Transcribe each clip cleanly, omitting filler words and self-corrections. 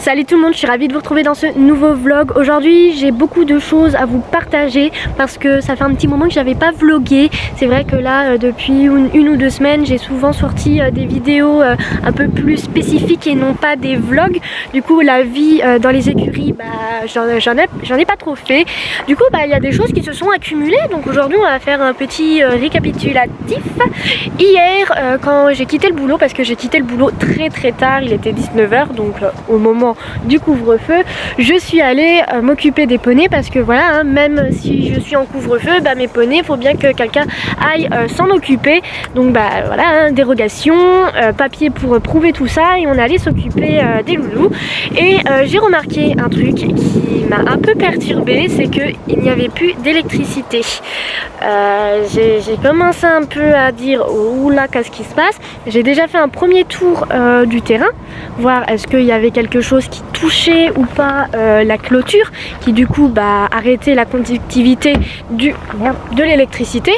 Salut tout le monde, je suis ravie de vous retrouver dans ce nouveau vlog. Aujourd'hui j'ai beaucoup de choses à vous partager parce que ça fait un petit moment que j'avais pas vlogué. C'est vrai que là depuis une ou deux semaines j'ai souvent sorti des vidéos un peu plus spécifiques et non pas des vlogs. Du coup la vie dans les écuries, j'en ai pas trop fait. Du coup il y a des choses qui se sont accumulées. Donc aujourd'hui on va faire un petit récapitulatif. Hier quand j'ai quitté le boulot, parce que j'ai quitté le boulot très tard, il était 19 h, donc au moment du couvre-feu, je suis allée m'occuper des poneys parce que voilà, hein, même si je suis en couvre-feu, mes poneys, il faut bien que quelqu'un aille s'en occuper. Donc voilà, hein, dérogation, papier pour prouver tout ça, et on allait s'occuper des loulous. Et j'ai remarqué un truc qui m'a un peu perturbée, c'est qu'il n'y avait plus d'électricité. J'ai commencé un peu à dire oula, qu'est-ce qui se passe. J'ai déjà fait un premier tour du terrain, voir est-ce qu'il y avait quelque chose qui touchait ou pas la clôture, qui du coup arrêtait la conductivité de l'électricité.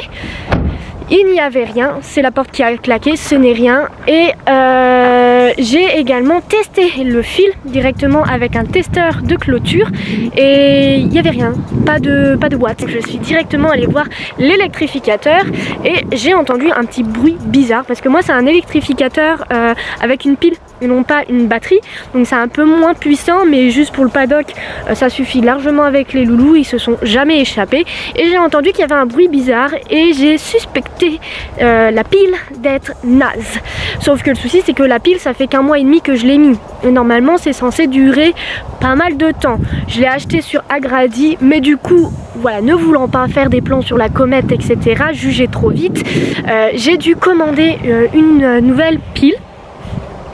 Il n'y avait rien, c'est la porte qui a claqué, ce n'est rien. Et j'ai également testé le fil directement avec un testeur de clôture et il n'y avait rien, pas de boîte. Donc je suis directement allée voir l'électrificateur et j'ai entendu un petit bruit bizarre parce que moi c'est un électrificateur avec une pile et non pas une batterie, donc c'est un peu moins puissant, mais juste pour le paddock ça suffit largement avec les loulous, ils se sont jamais échappés. Et j'ai entendu qu'il y avait un bruit bizarre et j'ai suspecté la pile d'être naze. Sauf que le souci c'est que la pile ça fait qu'un mois et demi que je l'ai mis et normalement c'est censé durer pas mal de temps. Je l'ai acheté sur Agradi, mais du coup voilà, ne voulant pas faire des plans sur la comète etc, jugé trop vite, j'ai dû commander une nouvelle pile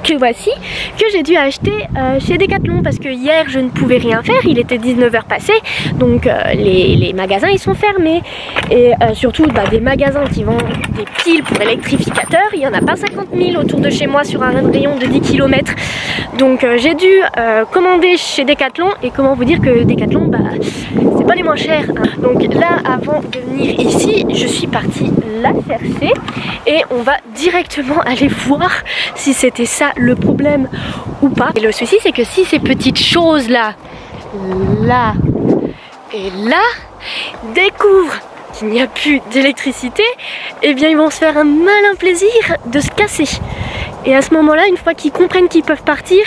que voici, que j'ai dû acheter chez Decathlon parce que hier je ne pouvais rien faire, il était 19 h passé, donc les magasins ils sont fermés et surtout des magasins qui vendent des piles pour électrificateurs, il n'y en a pas 50 000 autour de chez moi sur un rayon de 10 km. Donc j'ai dû commander chez Decathlon, et comment vous dire que Decathlon c'est pas les moins chers, hein. Donc là avant de venir ici je suis partie la chercher et on va directement aller voir si c'était ça le problème ou pas. Et le souci c'est que si ces petites choses là et là découvrent qu'il n'y a plus d'électricité, eh bien ils vont se faire un malin plaisir de se casser. Et à ce moment là, une fois qu'ils comprennent qu'ils peuvent partir,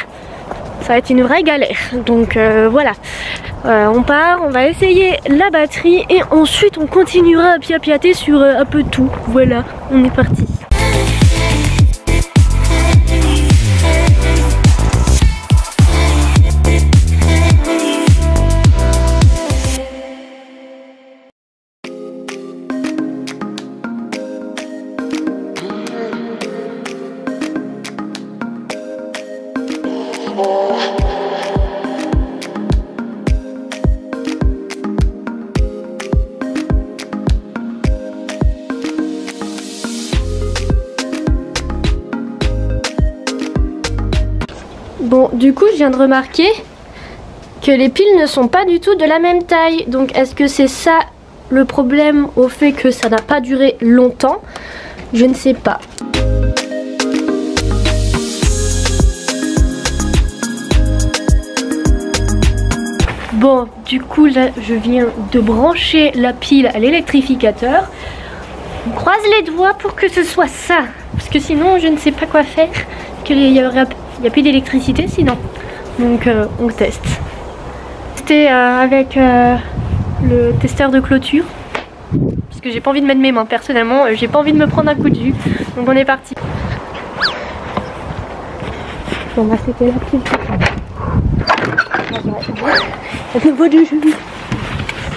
ça va être une vraie galère. Donc voilà, on part, on va essayer la batterie et ensuite on continuera à piapiater sur un peu tout. Voilà, on est parti. Bon, du coup je viens de remarquer que les piles ne sont pas du tout de la même taille. Donc est-ce que c'est ça le problème au fait que ça n'a pas duré longtemps? Je ne sais pas. Bon, du coup là je viens de brancher la pile à l'électrificateur. On croise les doigts pour que ce soit ça, parce que sinon je ne sais pas quoi faire, qu'il y a plus d'électricité sinon. Donc on teste. Tester avec le testeur de clôture, parce que j'ai pas envie de mettre mes mains personnellement, j'ai pas envie de me prendre un coup de jus. Donc on est parti. Bon c'était la pile. À nouveau du jus.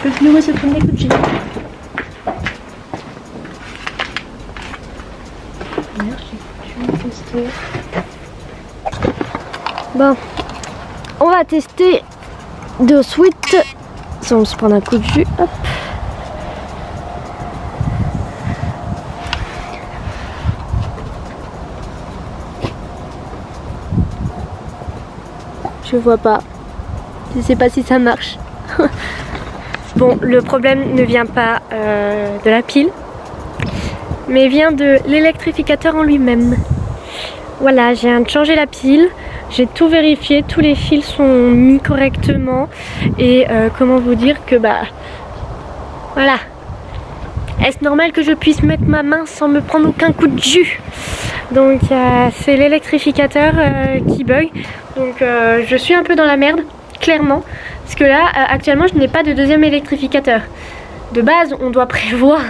Je peux nouveau se prendre des coups de jus. Bon, on va tester de suite. Si on se prend un coup de jus, hop. Je vois pas. Je sais pas si ça marche. Bon, le problème ne vient pas de la pile, mais vient de l'électrificateur en lui-même. Voilà, j'ai changer la pile. J'ai tout vérifié, tous les fils sont mis correctement et comment vous dire que bah voilà. Est-ce normal que je puisse mettre ma main sans me prendre aucun coup de jus? Donc c'est l'électrificateur qui bug. Donc je suis un peu dans la merde, clairement. Parce que là, actuellement, je n'ai pas de deuxième électrificateur. De base, on doit prévoir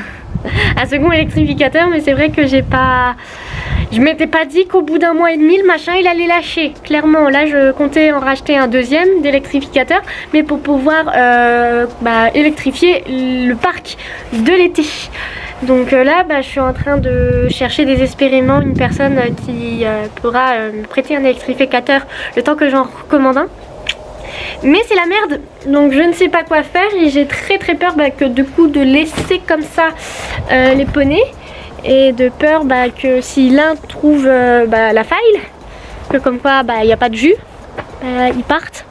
un second électrificateur, mais c'est vrai que j'ai pas... Je m'étais pas dit qu'au bout d'un mois et demi, le machin, il allait lâcher. Clairement, là, je comptais en racheter un deuxième d'électrificateur, mais pour pouvoir électrifier le parc de l'été. Donc là, je suis en train de chercher désespérément une personne qui pourra me prêter un électrificateur le temps que j'en recommande un. Mais c'est la merde, donc je ne sais pas quoi faire et j'ai très peur que du coup de laisser comme ça les poneys. Et de peur que si l'un trouve la faille, que comme quoi il n'y a pas de jus, ils partent.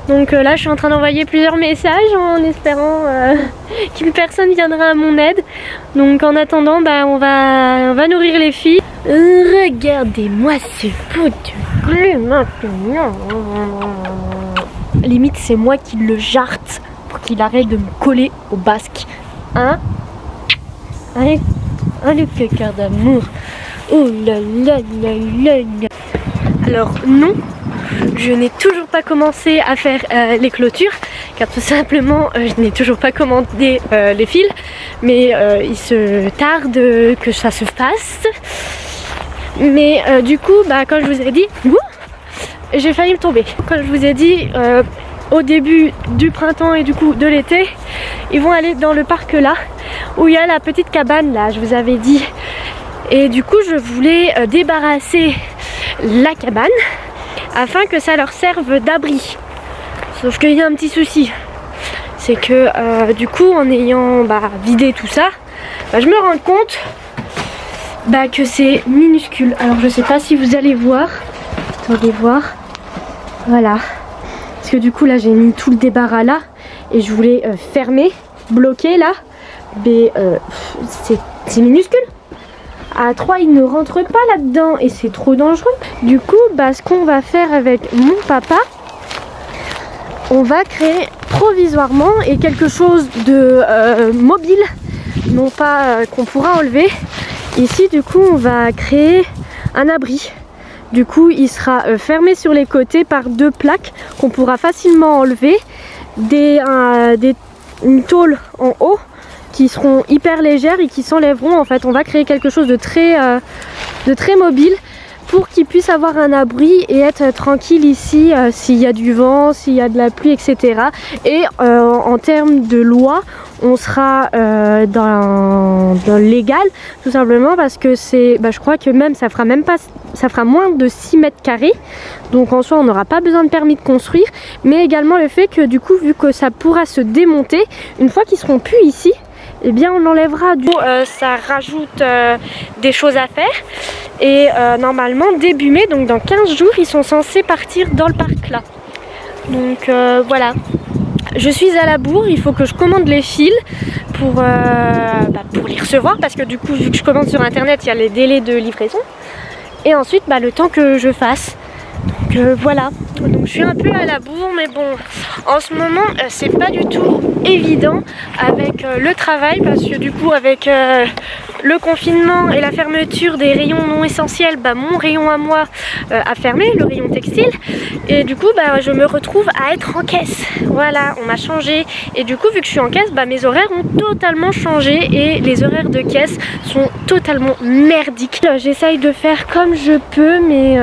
Donc là je suis en train d'envoyer plusieurs messages en espérant qu'une personne viendra à mon aide. Donc en attendant on va nourrir les filles. Regardez-moi ce bout de glue maintenant. Limite c'est moi qui le jarte pour qu'il arrête de me coller au basque. Hein? Allez. Le cœur d'amour. Oh là là là là là. Alors non, je n'ai toujours pas commencé à faire les clôtures car tout simplement je n'ai toujours pas commandé les fils, mais il se tarde que ça se fasse. Mais du coup quand je vous ai dit, j'ai failli me tomber. Quand je vous ai dit au début du printemps et du coup de l'été, ils vont aller dans le parc là où il y a la petite cabane là, je vous avais dit. Et du coup je voulais débarrasser la cabane afin que ça leur serve d'abri. Sauf qu'il y a un petit souci, c'est que du coup en ayant vidé tout ça, je me rends compte que c'est minuscule. Alors je sais pas si vous allez voir, attendez voir, voilà. Parce que du coup là j'ai mis tout le débarras là et je voulais fermer, bloquer là, mais c'est minuscule. À 3 il ne rentre pas là-dedans et c'est trop dangereux. Du coup ce qu'on va faire avec mon papa, on va créer provisoirement et quelque chose de mobile, non pas qu'on pourra enlever. Ici du coup on va créer un abri. Du coup il sera fermé sur les côtés par 2 plaques qu'on pourra facilement enlever, une tôle en haut qui seront hyper légères et qui s'enlèveront. En fait on va créer quelque chose de très mobile pour qu'ils puissent avoir un abri et être tranquille ici s'il y a du vent, s'il y a de la pluie, etc. Et en termes de loi, on sera dans le légal, tout simplement parce que c'est, je crois que même ça fera moins de 6 mètres carrés. Donc en soi on n'aura pas besoin de permis de construire, mais également le fait que du coup vu que ça pourra se démonter, une fois qu'ils seront plus ici, eh bien on l'enlèvera. Du coup ça rajoute des choses à faire et normalement début mai, donc dans 15 jours, ils sont censés partir dans le parc là. Donc voilà, je suis à la bourre, il faut que je commande les fils pour les recevoir parce que du coup vu que je commande sur internet il y a les délais de livraison et ensuite le temps que je fasse. Donc voilà, donc je suis un peu à la bourre, mais bon, en ce moment c'est pas du tout évident avec le travail parce que du coup avec le confinement et la fermeture des rayons non essentiels, mon rayon à moi a fermé, le rayon textile, et du coup je me retrouve à être en caisse. Voilà, on m'a changé et du coup vu que je suis en caisse, mes horaires ont totalement changé et les horaires de caisse sont totalement merdiques. J'essaye de faire comme je peux, mais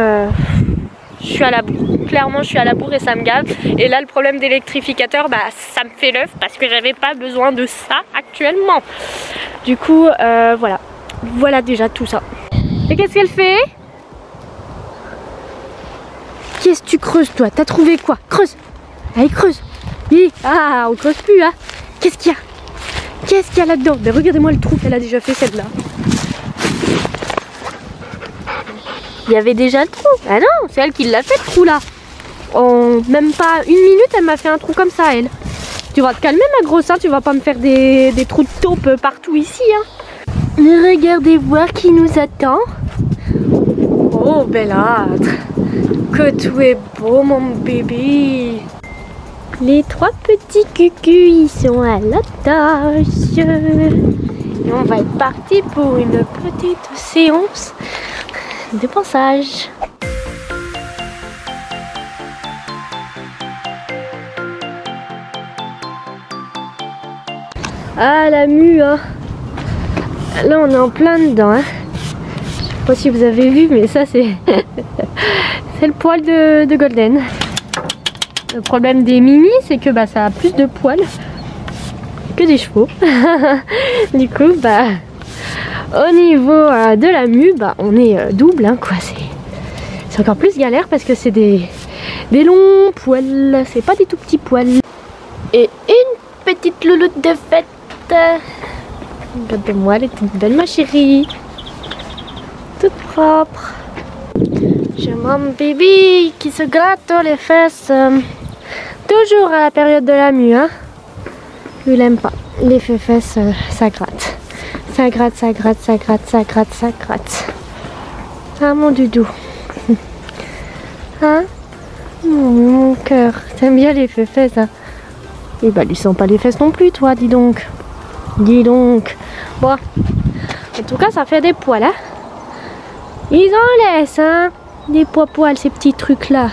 je suis à la bourre, clairement je suis à la bourre et ça me gave. Et là le problème d'électrificateur, ça me fait l'œuf parce que j'avais pas besoin de ça actuellement. Du coup voilà déjà tout ça. Et qu'est-ce qu'elle fait? Qu'est-ce que tu creuses toi? T'as trouvé quoi? Creuse. Allez creuse. Ah on creuse plus hein. Qu'est-ce qu'il y a? Qu'est-ce qu'il y a là-dedans? Regardez-moi le trou qu'elle a déjà fait celle-là. Il y avait déjà le trou. Ah non, c'est elle qui l'a fait le trou là. En même pas une minute, elle m'a fait un trou comme ça, elle. Tu vas te calmer ma grosse, hein, tu vas pas me faire des trous de taupe partout ici. Hein. Mais regardez voir qui nous attend. Oh, beau bellâtre. Que tout est beau mon bébé. Les 3 petits cucus ils sont à la tâche. Et on va être parti pour une petite séance de ponçage. Ah la mue hein. Là on est en plein dedans hein. Je sais pas si vous avez vu mais ça c'est c'est le poil de Golden. Le problème des Mimi c'est que bah, ça a plus de poils que des chevaux. Du coup bah au niveau de la mue bah, on est double hein, quoi. C'est encore plus galère parce que c'est des longs poils, c'est pas des tout petits poils. Et une petite louloute de fête. Regarde-moi, elle est toute belle ma chérie. Toute propre. J'ai mon bébé qui se gratte les fesses. Toujours à la période de la mue. Hein. Lui il aime pas. Les fesses ça gratte. Ça gratte, ça gratte, ça gratte, ça gratte, ça gratte. Ah mon doudou. Hein? Mon cœur. T'aimes bien les fesses hein? Et bah lui sent pas les fesses non plus toi, dis donc. Dis donc. Bon. En tout cas ça fait des poils hein. Ils en laissent hein. Des poils ces petits trucs là.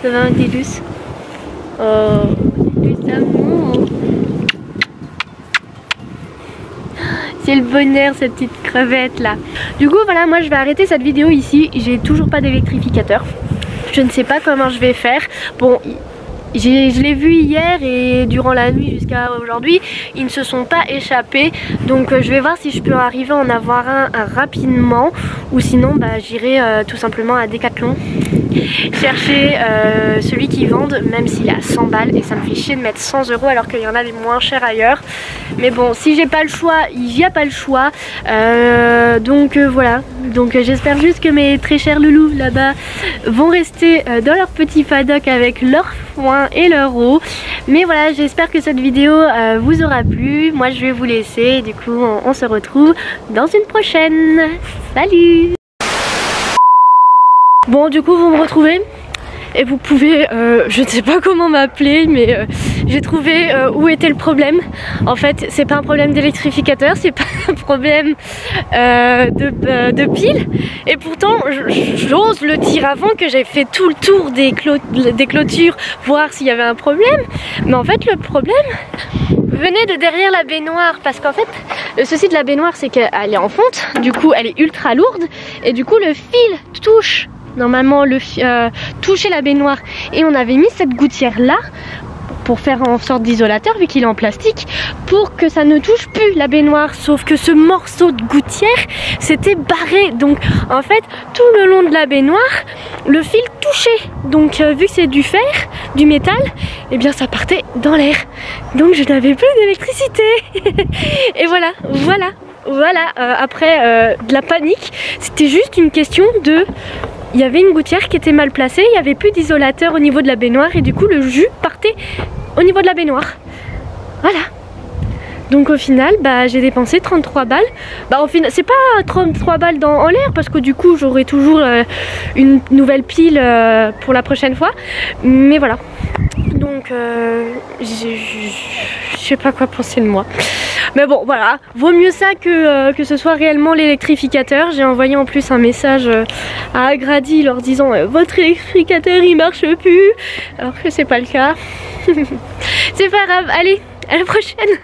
Ça va un Délus. Oh, Délus d'amour. C'est le bonheur cette petite crevette là. Du coup voilà, moi je vais arrêter cette vidéo ici. J'ai toujours pas d'électrificateur. Je ne sais pas comment je vais faire. Bon, je l'ai vu hier et durant la nuit jusqu'à aujourd'hui, ils ne se sont pas échappés. Donc je vais voir si je peux arriver à en avoir un rapidement. Ou sinon bah, j'irai tout simplement à Decathlon chercher celui qu'ils vendent, même s'il est à 100 balles. Et ça me fait chier de mettre 100 € alors qu'il y en a des moins chers ailleurs. Mais bon, si j'ai pas le choix, il n'y a pas le choix. Donc voilà. Donc j'espère juste que mes très chers loulous là-bas vont rester dans leur petit paddock avec leur foin et leur eau. Mais voilà, j'espère que cette vidéo vous aura plu. Moi je vais vous laisser et du coup on se retrouve dans une prochaine. Salut! Bon du coup vous me retrouvez et vous pouvez, je ne sais pas comment m'appeler, mais j'ai trouvé où était le problème. En fait c'est pas un problème d'électrificateur, c'est pas un problème de pile. Et pourtant j'ose le dire avant que j'ai fait tout le tour des clôtures, voir s'il y avait un problème. Mais en fait le problème venait de derrière la baignoire, parce qu'en fait le souci de la baignoire c'est qu'elle est en fonte, du coup elle est ultra lourde et du coup le fil touche normalement toucher la baignoire, et on avait mis cette gouttière là pour faire en sorte d'isolateur vu qu'il est en plastique pour que ça ne touche plus la baignoire, sauf que ce morceau de gouttière s'était barré, donc en fait tout le long de la baignoire le fil touchait, donc vu que c'est du fer, du métal, et bien ça partait dans l'air, donc je n'avais plus d'électricité. Et voilà. Après de la panique, c'était juste une question de... Il y avait une gouttière qui était mal placée, il n'y avait plus d'isolateur au niveau de la baignoire et du coup le jus partait au niveau de la baignoire. Voilà. Donc au final, bah, j'ai dépensé 33 balles. Bah, au final, c'est pas 33 balles en l'air parce que du coup j'aurai toujours une nouvelle pile pour la prochaine fois. Mais voilà. Donc je sais pas quoi penser de moi. Mais bon voilà, vaut mieux ça que ce soit réellement l'électrificateur. J'ai envoyé en plus un message à Agradi leur disant votre électrificateur il marche plus, alors que c'est pas le cas. C'est pas grave, allez, à la prochaine.